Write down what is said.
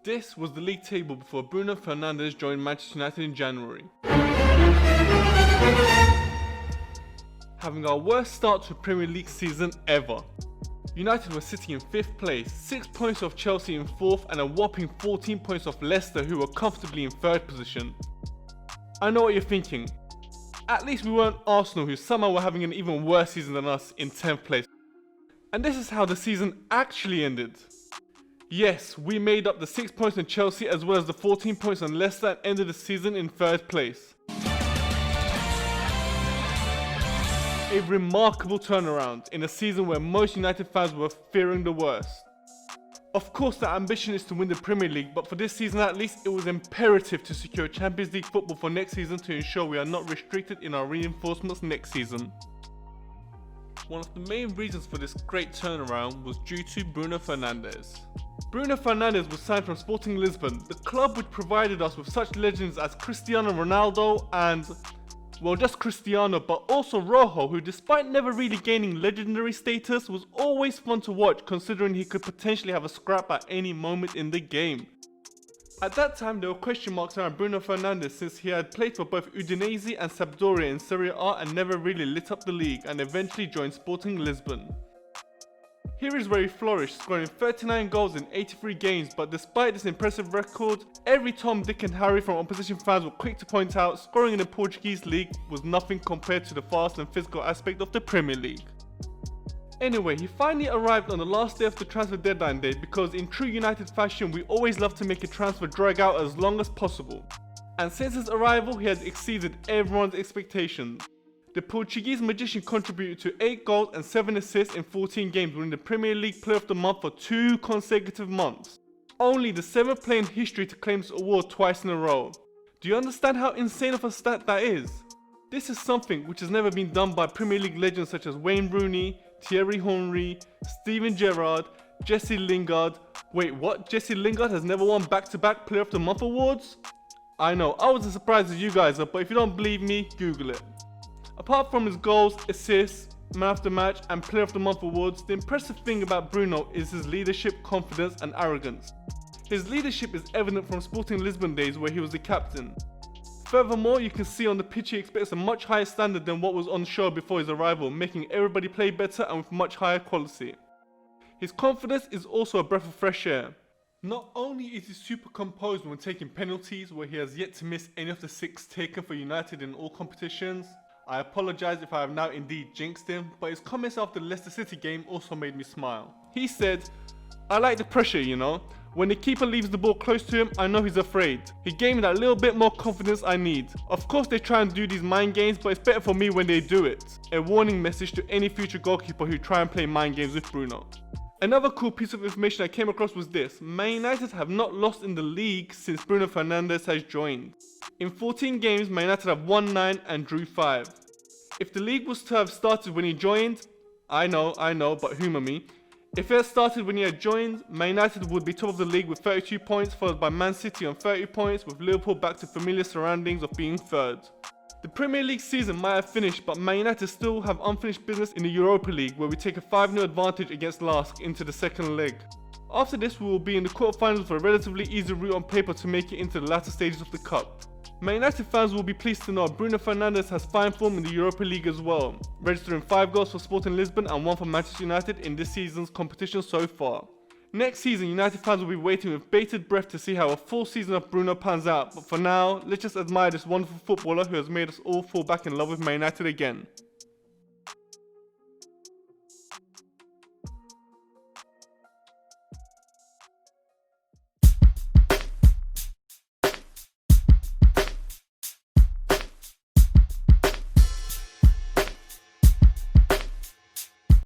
This was the league table before Bruno Fernandes joined Manchester United in January. Having our worst start to a Premier League season ever. United were sitting in 5th place, 6 points off Chelsea in 4th and a whopping 14 points off Leicester, who were comfortably in 3rd position. I know what you're thinking. At least we weren't Arsenal, who somehow were having an even worse season than us in 10th place. And this is how the season actually ended. Yes, we made up the 6 points on Chelsea as well as the 14 points on Leicester and ended the season in 3rd place. A remarkable turnaround in a season where most United fans were fearing the worst. Of course, the ambition is to win the Premier League, but for this season at least, it was imperative to secure Champions League football for next season to ensure we are not restricted in our reinforcements next season. One of the main reasons for this great turnaround was due to Bruno Fernandes. Bruno Fernandes was signed from Sporting Lisbon, the club which provided us with such legends as Cristiano Ronaldo and, well, just Cristiano, but also Rojo, who despite never really gaining legendary status was always fun to watch considering he could potentially have a scrap at any moment in the game. At that time there were question marks around Bruno Fernandes since he had played for both Udinese and Sampdoria in Serie A and never really lit up the league and eventually joined Sporting Lisbon. Here is where he flourished, scoring 39 goals in 83 games, but despite this impressive record, every Tom, Dick and Harry from opposition fans were quick to point out scoring in the Portuguese league was nothing compared to the fast and physical aspect of the Premier League. Anyway, he finally arrived on the last day of the transfer deadline day because in true United fashion we always love to make a transfer drag out as long as possible. And since his arrival he had exceeded everyone's expectations. The Portuguese magician contributed to 8 goals and 7 assists in 14 games, winning the Premier League Player of the Month for 2 consecutive months. Only the 7th player in history to claim this award twice in a row. Do you understand how insane of a stat that is? This is something which has never been done by Premier League legends such as Wayne Rooney, Thierry Henry, Steven Gerrard, Jesse Lingard. Wait, what? Jesse Lingard has never won back-to-back Player of the Month awards? I know, I was as surprised as you guys are, but if you don't believe me, Google it. Apart from his goals, assists, man of the match and Player of the Month awards, the impressive thing about Bruno is his leadership, confidence and arrogance. His leadership is evident from Sporting Lisbon days where he was the captain. Furthermore, you can see on the pitch he expects a much higher standard than what was on show before his arrival, making everybody play better and with much higher quality. His confidence is also a breath of fresh air. Not only is he super composed when taking penalties, where he has yet to miss any of the 6 taken for United in all competitions. I apologise if I have now indeed jinxed him, but his comments after the Leicester City game also made me smile. He said, "I like the pressure, you know. When the keeper leaves the ball close to him, I know he's afraid. He gave me that little bit more confidence I need. Of course they try and do these mind games, but it's better for me when they do it." A warning message to any future goalkeeper who try and play mind games with Bruno. Another cool piece of information I came across was this: Man United have not lost in the league since Bruno Fernandes has joined. In 14 games, Man United have won 9 and drew 5. If the league was to have started when he joined, I know, but humour me. If it had started when he had joined, Man United would be top of the league with 32 points, followed by Man City on 30 points, with Liverpool back to familiar surroundings of being 3rd. The Premier League season might have finished, but Man United still have unfinished business in the Europa League, where we take a 5-0 advantage against Lask into the 2nd leg. After this, we will be in the quarterfinals for a relatively easy route on paper to make it into the latter stages of the Cup. Man United fans will be pleased to know Bruno Fernandes has fine form in the Europa League as well, registering 5 goals for Sporting Lisbon and 1 for Manchester United in this season's competition so far. Next season, United fans will be waiting with bated breath to see how a full season of Bruno pans out, but for now, let's just admire this wonderful footballer who has made us all fall back in love with Man United again.